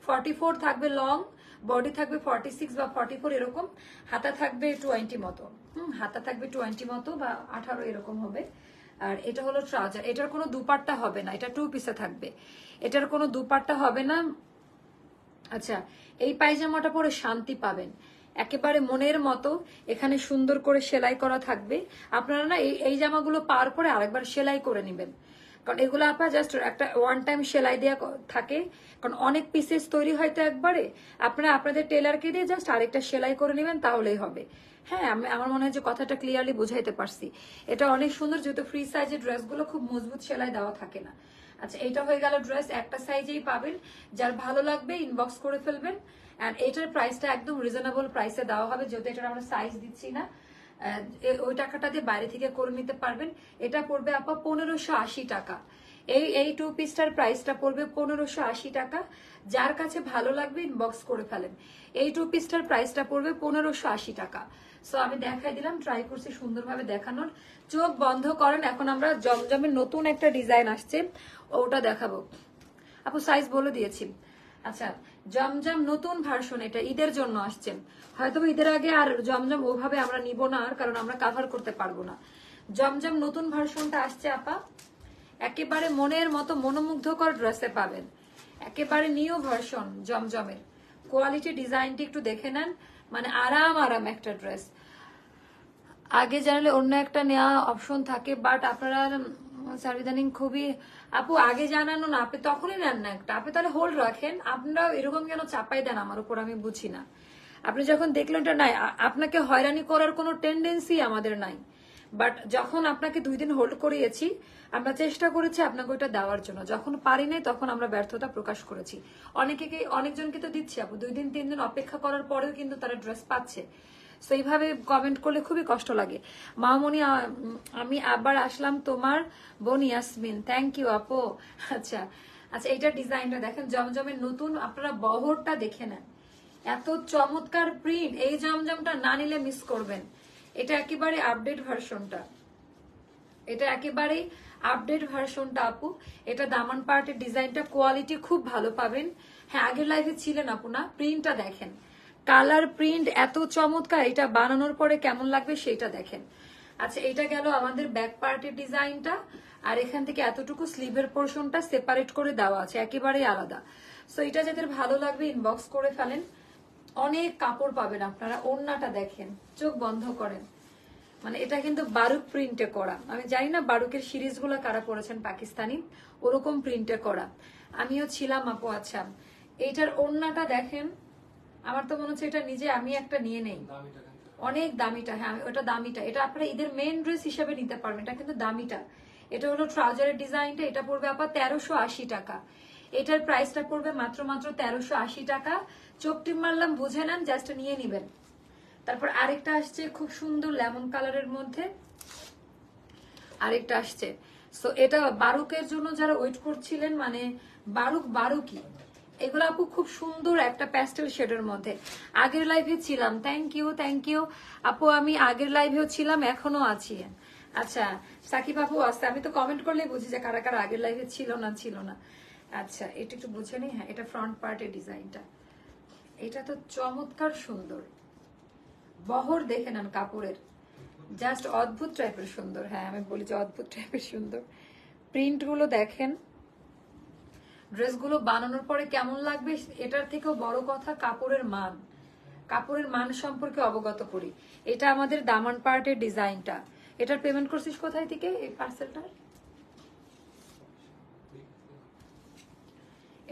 44 থাকবে লং, বডি থাকবে 46 বা 44 এরকম, হাতা থাকবে 20 মতো, হাতা থাকবে 20 মতো বা 18 এরকম হবে। আর এটা হলো ট্রাউজার, এটার কোনো দুপাট্টা হবে না, এটা 2 পিসে থাকবে, এটার কোনো দুপাট্টা হবে না। আচ্ছা এই পায়জামাটা পরে শান্তি পাবেন, একেবারে মনের মতো। এখানে সুন্দর করে সেলাই করা থাকবে, আপনারা না এই জামাগুলো পাওয়ার পরে আরেকবার সেলাই করে নেবেন, কারণ এগুলো আপা জাস্ট একটা ওয়ান টাইম সেলাই দেওয়া থাকে, কারণ অনেক পিসেস তৈরি হয়তো একবারে, আপনারা আপনাদের টেলারকে দিয়ে জাস্ট আরেকটা সেলাই করে নেবেন তাহলেই হবে। হ্যাঁ আমার মনে হয় যে কথাটা ক্লিয়ারলি বুঝাইতে পারছি। এটা অনেক সুন্দর, যেহেতু ফ্রি সাইজের ড্রেসগুলো খুব মজবুত সেলাই দেওয়া থাকে না। আচ্ছা এটা হয়ে গেল ড্রেস, একটা সাইজেই পাবেন, যার ভালো লাগবে ইনবক্স করে ফেলবেন। এন্ড এটার প্রাইসটা একদম রিজনেবল প্রাইসে দেওয়া হবে, যেহেতু এটার আমরা সাইজ দিচ্ছি না, ওই টাকাটা দিয়ে বাইরে থেকে করে নিতে পারবেন। এটা পড়বে আপা 1580 টাকা। এই 2 পিসটার প্রাইসটা পড়বে 1580 টাকা, যার কাছে ভালো লাগবে ইনবক্স করে ফেলেন। এই 2 পিসটার প্রাইসটা পড়বে 1580 টাকা। সো আমি দেখাই দিলাম, ট্রাই করছি সুন্দরভাবে দেখানোর। চোখ বন্ধ করেন, এখন আমরা জমজমের নতুন একটা ডিজাইন আসছে ওটা দেখাবো। আপু সাইজ বলে দিয়েছি। আচ্ছা জমজম নতুন ভার্সন, এটা ঈদের জন্য আসছে, হয়তো ঈদের আগে আর জমজম ওভাবে আমরা নিব না, আর কারণ আমরা কাভার করতে পারবো না। জমজম নতুন ভার্সনটা আসছে আপা, একেবারে মনের মতো মনোমুগ্ধকর ড্রেসে পাবেন, একেবারে নিউ ভার্সন জমজমের। কোয়ালিটি ডিজাইনটি একটু দেখে নেন, মানে আরাম আরাম একটা ড্রেস। আগে জানালে অন্য একটা নেওয়া অপশন থাকে, বাট আপনারা ইদানিং খুবই আপু আগে জানানো না, আপনি তখনই নেন না একটা, আপনি তাহলে হোল্ড রাখেন। আপনারা এরকম কেন চাপাই দেন আমার উপর, আমি বুঝি না। আপনি যখন দেখলেন এটা নাই, আপনাকে হয়রানি করার কোনো টেন্ডেন্সি আমাদের নাই, বাট যখন আপনাকে 2 দিন হোল্ড করিয়েছি, আমরা চেষ্টা করেছি আপনাকে ওইটা দেওয়ার জন্য, যখন পারি নাই তখন আমরা ব্যর্থতা প্রকাশ করেছি। অনেকজনকে তো দিচ্ছি আপু, 2 দিন 3 দিন অপেক্ষা করার পরেও কিন্তু তারা ড্রেস পাচ্ছে। তো এইভাবে কমেন্ট করলে খুবই কষ্ট লাগে। মামনি আমি আবার আসলাম তোমার বোন ইয়াসমিন, থ্যাংক ইউ আপু। আচ্ছা আচ্ছা এইটার ডিজাইনটা দেখেন, জমজমের নতুন, আপনারা বহরটা দেখে নেন, এত চমৎকার প্রিন্ট। এই জমজমটা না নিলে মিস করবেন, এটা একেবারে আপডেট ভার্সনটা। এটা একেবারেই আপডেট ভার্সনটা আপু। এটা দামান পার্টের ডিজাইনটা কোয়ালিটি খুব ভালো পাবেন। হ্যাঁ, আগের লাইভে ছিলেন আপু না? প্রিন্টটা দেখেন, কালার প্রিন্ট এত চমৎকার। এটা বানানোর পরে কেমন লাগবে সেটা দেখেন। আচ্ছা, এটা গেল আমাদের ব্যাক পার্টের ডিজাইনটা। আর এখান থেকে এতটুকু স্লিভের পোর্শনটা সেপারেট করে দেওয়া আছে, একেবারেই আলাদা। সো এটা যাদের ভালো লাগবে ইনবক্স করে ফেলেন। অনেক কাপড় পাবেন আপনারা। ওড়নাটা দেখেন, চোখ বন্ধ করেন। মানে এটা কিন্তু বারুক প্রিন্টে করা। আমি জানি না বারুকের সিরিজগুলো কারা পড়েছেন পাকিস্তানি, ওরকম প্রিন্টে করা। আমিও ছিলাম আপু। আচ্ছা, এইটার ওড়নাটা দেখেন। আমার তো মনে হচ্ছে এটা নিজে আমি একটা নিয়ে নেই। অনেক দামিটা। হ্যাঁ, ওটা দামিটা। এটা আপনারা ঈদের মেন ড্রেস হিসেবে নিতে পারবেন। এটা কিন্তু দামিটা। এটা হলো ট্রাউজারের ডিজাইনটা। এটা পড়বে আপা 1380 টাকা। এটার প্রাইসটা পড়বে মাত্র 1380 টাকা। চোখ টিপ মারলাম, বুঝে নেন, জাস্ট নিয়ে নিবেন। তারপর আরেকটা আসছে খুব সুন্দর লেমন কালারের মধ্যে, আরেকটা আসছে। সো এটা বারুকের জন্য যারা ওয়েট করছিলেন, মানে বারুকি এগুলো আপু খুব সুন্দর একটা প্যাস্টেল শেডের মধ্যে। আগের লাইভে ছিলাম, থ্যাংক ইউ আপু। আমি আগের লাইভেও ছিলাম, এখনো আছি। আচ্ছা, সাকিব আপু আসছে। আমি তো কমেন্ট করলেই বুঝি যে কারা কারা আগের লাইভে ছিল না। আচ্ছা, এটা একটু বুঝে নি। হ্যাঁ, এটা ফ্রন্ট পার্টের ডিজাইনটা। এটা তো চমৎকার সুন্দর। বহর দেখে নেন কাপড়ের, জাস্ট অদ্ভুত টাইপের সুন্দর। হ্যাঁ, আমি বলি যে অদ্ভুত টাইপের সুন্দর। প্রিন্ট গুলো দেখেন, ড্রেসগুলো বানানোর পরে কেমন লাগবে এটার থেকেও বড় কথা কাপড়ের মান সম্পর্কে অবগত করি। এটা আমাদের দামান পার্টের ডিজাইনটা। এটার পেমেন্ট করছিস কোথায় থেকে এই পার্সেলটার?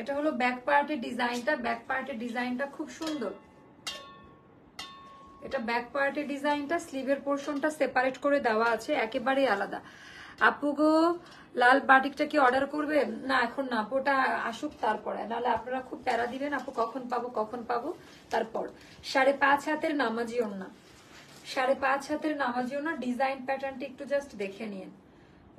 এটা হলো ব্যাক পার্টের ডিজাইনটা। ব্যাক পার্টের ডিজাইনটা খুব সুন্দর। এটা ব্যাক পার্টের ডিজাইনটা, স্লিভের পোর্শনটা সেপারেট করে দেওয়া আছে, একেবারেই আলাদা। আপু গো, লাল বাটিকটা কি অর্ডার করবে? না, এখন না, আপুটা আসুক তারপরে, নাহলে আপনারা খুব প্যারা দিবেন আপু কখন পাবো। তারপর 5.5 হাতের নামাজি ওড়না, 5.5 হাতের নামাজি ওড়না। ডিজাইন প্যাটার্নটা একটু জাস্ট দেখে নিন।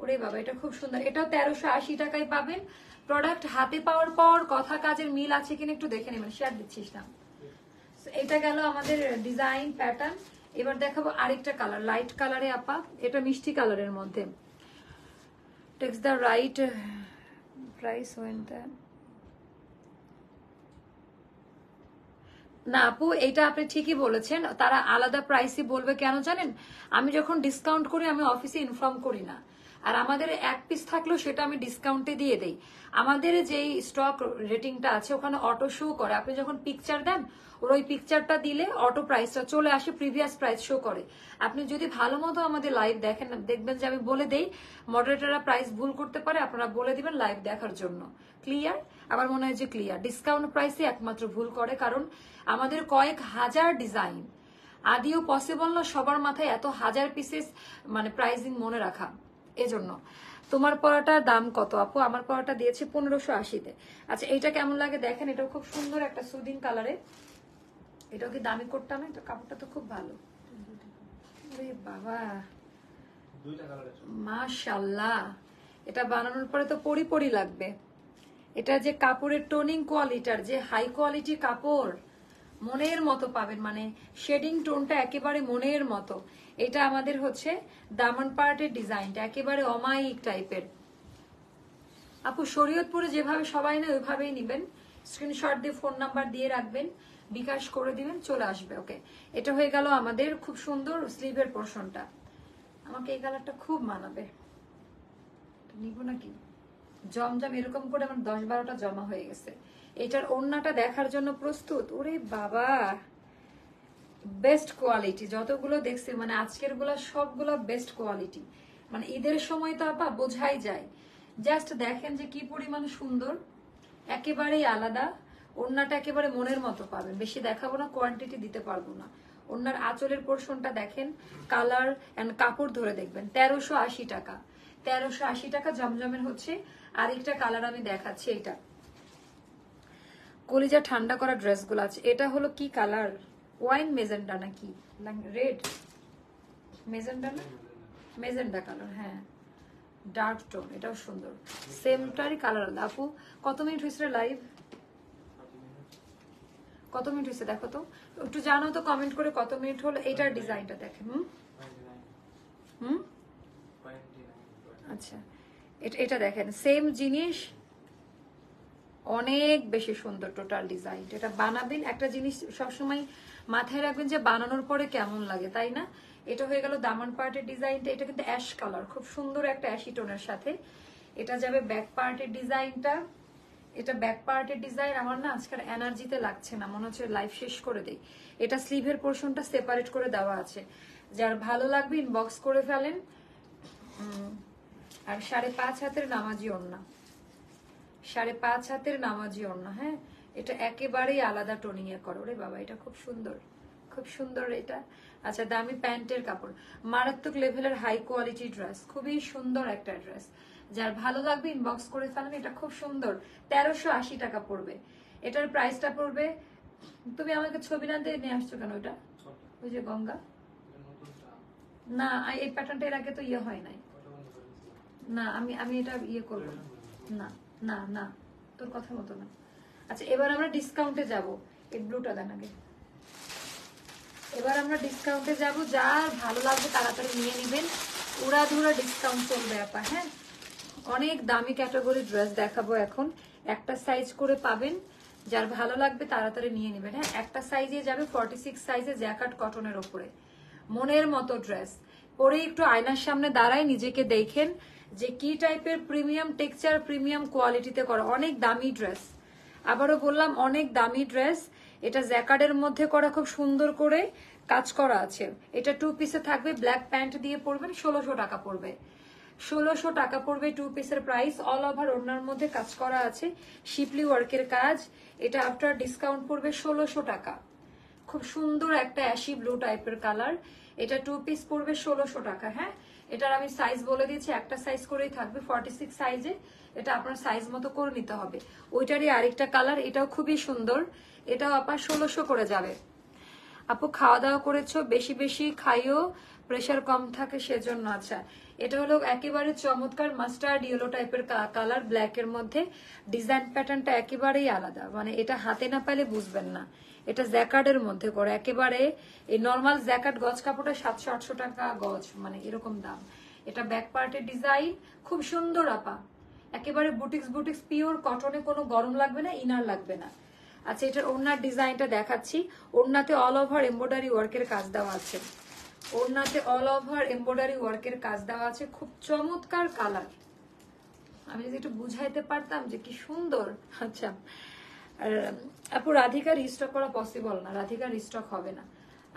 ওরে বাবা, এটা খুব সুন্দর। এটাও 1380 টাকায় পাবেন। প্রোডাক্ট হাতে পাওয়ার পর কথা কাজের মিল আছে কিনা একটু দেখে নেবেন। শেয়ার দিচ্ছিস না। এটা গেল আমাদের ডিজাইন প্যাটার্ন। এবার দেখাবো আরেকটা কালার, লাইট কালারে আপা। এটা মিষ্টি কালারের মধ্যে। Takes the right price when the না আপু, এটা আপনি ঠিকই বলেছেন। তারা আলাদা প্রাইসই বলবে, কেন জানেন? আমি যখন ডিসকাউন্ট করি আমি অফিসে ইনফর্ম করি না। আর আমাদের এক পিস থাকলেও সেটা আমি ডিসকাউন্টে দিয়ে দেই। আমাদের যেই স্টক রেটিংটা আছে ওখানে অটো শো করে। আপনি যখন পিকচার দেন, ওর ওই পিকচারটা দিলে অটো প্রাইসটা চলে আসে, প্রিভিয়াস প্রাইস শো করে। আপনি যদি ভালো মতো আমাদের লাইভ দেখেন, দেখবেন যে আমি বলে দেই। মডারেটররা প্রাইস ভুল করতে পারে, আপনারা বলে দিবেন লাইভ দেখার জন্য। ক্লিয়ার? আমার মনে হয় যে ক্লিয়ার। ডিসকাউন্ট প্রাইসে একমাত্র ভুল করে, কারণ আমাদের কয়েক হাজার ডিজাইন। আদিও পসিবল না সবার মাথায় এত হাজার পিসেস মানে প্রাইসিং মনে রাখা। এজন্য তোমার পরাটার দাম কত আপু? আমার পরাটা দিয়েছে 1580-তে। আচ্ছা, এইটা কেমন লাগে দেখেন। এটাও খুব সুন্দর একটা সুদিং কালারে। এটাও কি দামি করতাম না? এটা কাপড়টা তো খুব ভালো। বাবা, মাশাআল্লাহ। এটা বানানোর পরে তো পরি লাগবে। এটা যে কাপড়ের টোনিং কোয়ালিটির, যে হাই কোয়ালিটি কাপড়, মনের মতো পাবেন। মানে শেডিং টোনটা একেবারে মনের মতো। এটা আমাদের হচ্ছে দামান পার্টের ডিজাইনটা, একেবারে অমায়িক টাইপের। আপু শরীয়তপুরে যেভাবে সবাই নেয় ওইভাবেই নিবেন। স্ক্রিনশট দিয়ে ফোন নাম্বার দিয়ে রাখবেন, বিকাশ করে দিবেন, চলে আসবে। ওকে, এটা হয়ে গেল আমাদের খুব সুন্দর স্লিভের পোর্শনটা। আমাকে এই কালারটা খুব মানাবে, নিব নাকি? জমজম এরকম করে আমার 10-12টা জমা হয়ে গেছে। এটার ওড়নাটা দেখার জন্য প্রস্তুত? ওরে বাবা, বেস্ট কোয়ালিটি। যতগুলো দেখছি মানে আজকের গুলা সবগুলো বেস্ট কোয়ালিটি। মানে ঈদের সময় তো আপা বোঝাই যায়। জাস্ট দেখেন যে কি পরিমাণ সুন্দর, একেবারেই আলাদা। ওড়নাটা একেবারে মনের মতো পাবেন। বেশি দেখাবো না, কোয়ান্টিটি দিতে পারবো না। ওড়নার আঁচলের পোর্শনটা দেখেন, কালার এন্ড কাপড় ধরে দেখবেন। 1380 টাকা, 1380 টাকা জমজমের হচ্ছে। আরেকটা কালার আমি দেখাচ্ছি, এটা কলিজা ঠান্ডা করা ড্রেসগুলো আছে। এটা হলো কি কালার? ওয়াইন মেজেন্ডা নাকি রেড মেজেন্ডা? না, মেজেন্ডা কালার। হ্যাঁ, ডার্ক টোন। এটাও সুন্দর, সেমটারই কালার আলাদা। আপু কত মিনিট হয়েছে লাইভ? কত মিনিট হয়েছে দেখো তো, একটু জানো তো কমেন্ট করে কত মিনিট হলো। এটার ডিজাইনটা দেখেন। আচ্ছা, এটা দেখেন সেম জিনিস, অনেক বেশি সুন্দর টোটাল ডিজাইন। এটা বানাবেন, একটা জিনিস সবসময় মাথায় রাখবেন যে বানানোর পরে কেমন লাগে, তাই না? এটা হয়ে গেল দামান পার্টের ডিজাইনটা। এটা কিন্তু অ্যাশ কালার, খুব সুন্দর একটা অ্যাশি টোনের সাথে। এটা যাবে ব্যাক পার্টের ডিজাইনটা। এটা ব্যাক পার্টের ডিজাইন। আমার না আজকাল এনার্জিতে লাগছে না, মনে হচ্ছে লাইফ শেষ করে দেই। এটা স্লিভের পোর্শনটা সেপারেট করে দেওয়া আছে, যার ভালো লাগবে ইনবক্স করে ফেলেন। আর 5.5 হাতের নামাজি ওড়না, 5.5 হাতের নামাজি ওড়না। হ্যাঁ, এটা একেবারেই আলাদা টোনিং এ করো রে বাবা, এটা খুব সুন্দর, খুব সুন্দর এটা। আচ্ছা, দামি প্যান্টের কাপড়, মারাত্মক লেভেলের হাই কোয়ালিটি ড্রেস, খুবই সুন্দর একটা ড্রেস। যার ভালো লাগবে ইনবক্স করে ফেলেন। এটা খুব সুন্দর, 1380 টাকা পড়বে। এটার প্রাইসটা পড়বে, তুমি আমাকে ছবি না দিয়ে নিয়ে আসছো কেন? ওইটা ওই যে গঙ্গা, না এই প্যাটার্নটা এর আগে তো ইয়ে হয় নাই। না আমি এটা ইয়ে করবো না, না না, তোর কথা মতো না। আচ্ছা, এবার আমরা ডিসকাউন্টে যাব। এই ব্লুটা দেন আগে। এবার আমরা ডিসকাউন্টে যাব, যার ভালো লাগবে তাড়াতাড়ি নিয়ে নেবেন। উড়াধুরা ডিসকাউন্ট চলবে আপা। হ্যাঁ, অনেক দামি ক্যাটাগরি ড্রেস দেখাবো এখন, একটা সাইজ করে পাবেন। যার ভালো লাগবে তাড়াতাড়ি নিয়ে নেবেন। হ্যাঁ, একটা সাইজে যাবে 46 সাইজে, জ্যাকার্ড কটনের ওপরে, মনের মতো ড্রেস। পরে একটু আয়নার সামনে দাঁড়ায় নিজেকে দেখেন যে কি টাইপের প্রিমিয়াম টেক্সচার, প্রিমিয়াম কোয়ালিটিতে করা, অনেক দামি ড্রেস। আবারও বললাম, অনেক দামি ড্রেস। এটা জ্যাকার্ডের মধ্যে করা, খুব সুন্দর করে কাজ করা আছে। এটা 2 পিসে থাকবে, ব্ল্যাক প্যান্ট দিয়ে পরবেন, 1600 টাকা পড়বে। 1600 টাকা পড়বে 2 পিসের প্রাইস। অল ওভার ওড়নার মধ্যে কাজ করা আছে, শিপলি ওয়ার্কের কাজ। এটা আফটার ডিসকাউন্ট পড়বে 1600 টাকা। খুব সুন্দর একটা অ্যাশি ব্লু টাইপের কালার। এটা 2 পিস পড়বে 1600 টাকা। হ্যাঁ, এটার আমি সাইজ বলে দিয়েছি, একটা সাইজ করেই থাকবে 46 সাইজে। এটা আপনার সাইজ মতো করে নিতে হবে। ওইটারই আরেকটা কালার, এটাও খুবই সুন্দর। এটাও আপনার 1600 করে যাবে। আপু খাওয়া দাওয়া করেছো? বেশি বেশি খাইও, প্রেশার কম থাকে সেজন্য। আচ্ছা, এটা হলো একেবারে চমৎকার মাস্টার্ড ইয়েলো টাইপের কালার, ব্ল্যাক এর মধ্যে। ডিজাইন প্যাটার্নটা একেবারেই আলাদা, মানে এটা হাতে না পাইলে বুঝবেন না। এটা জ্যাকার্ডের মধ্যে করে, একেবারে এই নর্মাল জ্যাকার্ড গজ কাপড়টা 700-800 টাকা গজ, মানে এরকম দাম। এটা ব্যাক পার্টের ডিজাইন, খুব সুন্দর আপা। একেবারে বুটিক্স বুটিক্স পিওর কটনে, কোনো গরম লাগবে না, ইনার লাগবে না। আচ্ছা, এটার ওড়নার ডিজাইনটা দেখাচ্ছি। ওড়নাতে অল ওভার এমব্রয়ডারি ওয়ার্কের কাজ দেওয়া আছে। ওড়নাতে অল ওভার এমব্রয়ডারি ওয়ার্কের কাজ দেওয়া আছে, খুব চমৎকার কালার। আমি যদি একটু বুঝাইতে পারতাম যে কি সুন্দর। আচ্ছা, আর আপু রাধিকা রিস্টক করা পসিবল না, রাধিকা রিস্টক হবে না।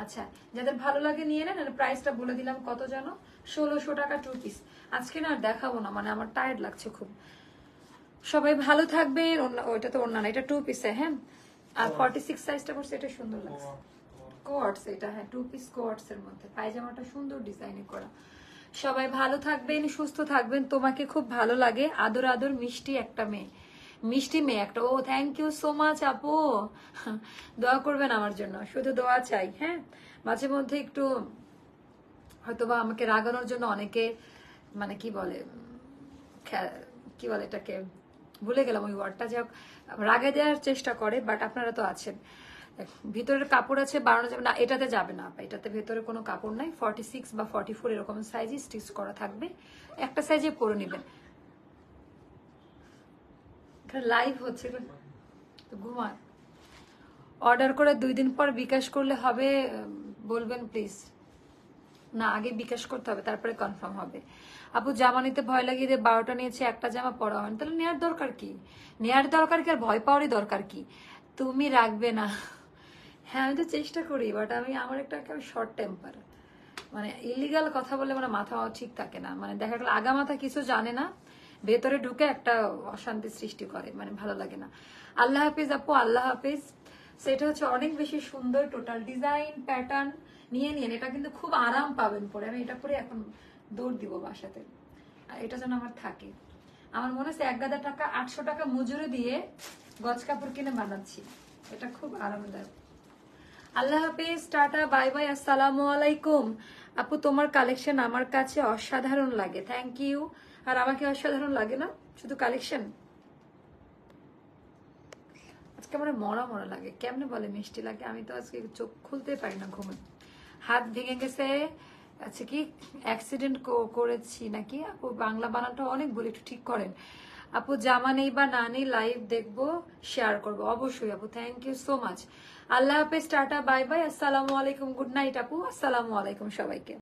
আচ্ছা, যাদের ভালো লাগে নিয়ে নেন। প্রাইসটা বলে দিলাম কত জানো, 1600 টাকা 2 পিস। আজকে না আর দেখাবো না, মানে আমার টায়ার্ড লাগছে খুব। সবাই ভালো থাকবেন। ওইটা তো ওড়না না, এটা 2 পিসে। হ্যাঁ, আর 46 সাইজটা পড়ছে, এটা সুন্দর লাগছে। কোয়ার্টস এটা, হ্যাঁ 2 পিস কোয়ার্টস এর মধ্যে, পায়জামাটা সুন্দর ডিজাইনে করা। সবাই ভালো থাকবেন, সুস্থ থাকবেন। তোমাকে খুব ভালো লাগে, আদর আদর মিষ্টি একটা মেয়ে, মিষ্টি মেয়ে একটা। ও থ্যাংক ইউ সো মাচ আপু, দোয়া করবেন আমার জন্য, শুধু দোয়া চাই। হ্যাঁ, মাঝে মধ্যে একটু হয়তোবা আমাকে রাগানোর জন্য অনেকে, মানে কি বলে, কি বলে এটাকে, ভুলে গেলাম ওই ওয়ার্ডটা, যে রাগে দেওয়ার চেষ্টা করে। বাট আপনারা তো আছেন। ভিতরের কাপড় আছে, বাড়ানো যাবে না, এটাতে যাবে না। এটাতে ভেতরে কোনো কাপড় নাই। 46 বা 44 এরকম সাইজে স্টিচ করা থাকবে, একটা সাইজে পরে নেবেন। লাইভ হচ্ছে, ঘুমান। অর্ডার করে 2 দিন পর বিকাশ করলে হবে, বলবেন প্লিজ। না, আগে বিকাশ করতে হবে, তারপরে কনফার্ম হবে। আপু জামা নিতে ভয় লাগিয়ে দিয়ে 12টা নিয়েছে, একটা জামা পরা হয়, তাহলে নেওয়ার দরকার কি? নেওয়ার দরকার কি, আর ভয় পাওয়ারই দরকার কি? তুমি রাখবে না? হ্যাঁ, আমি তো চেষ্টা করি, বাট আমার একটা শর্ট টেম্পার, মানে ইলিগাল কথা বলে মানে মাথা ঠিক থাকে না। মানে দেখা গেল আগা মাথা কিছু জানে না, ভেতরে ঢুকে একটা অশান্তি সৃষ্টি করে, মানে ভালো লাগে না। আল্লাহ হাফিজ আপু, আল্লাহ হাফিজ। সেটা হচ্ছে অনেক বেশি সুন্দর টোটাল ডিজাইন প্যাটার্ন। নিয়ে নিন, এটা কিন্তু খুব আরাম পাবেন পরে। আমি এটা পরে এখন দৌড় দিব বাসাতে, আর এটা যেন আমার থাকে। আমার মনে হচ্ছে 1,000 টাকা 800 টাকা মজুরি দিয়ে গজ কাপড় কিনে বানাচ্ছি। এটা খুব আরামদায়ক। আল্লাহ হাফিজ, টাটা, বাই বাই, আসসালামু আলাইকুম। আপু তোমার কালেকশন আমার কাছে অসাধারণ লাগে, থ্যাংক ইউ। আর আমাকে অসাধারণ লাগে না, শুধু কালেকশন। আজকে আমার মরা মরা লাগে, কেমনে বলে মিষ্টি লাগে। আমি তো আজকে চোখ খুলতে পারি না ঘুমে, হাত ভেঙে গেছে, আচ্ছা কি অ্যাক্সিডেন্ট করেছি নাকি আপু? বাংলা বানানটা অনেক বলি, একটু ঠিক করেন আপু। জামা নেই বা না নেই লাইভ দেখবো, শেয়ার করবো অবশ্যই আপু। Thank you so much. আল্লাহ হাফেজ, টাটা, বাই বাই, আসসালামু আলাইকুম, গুড নাইট আপু, আসসালামু আলাইকুম সবাইকে।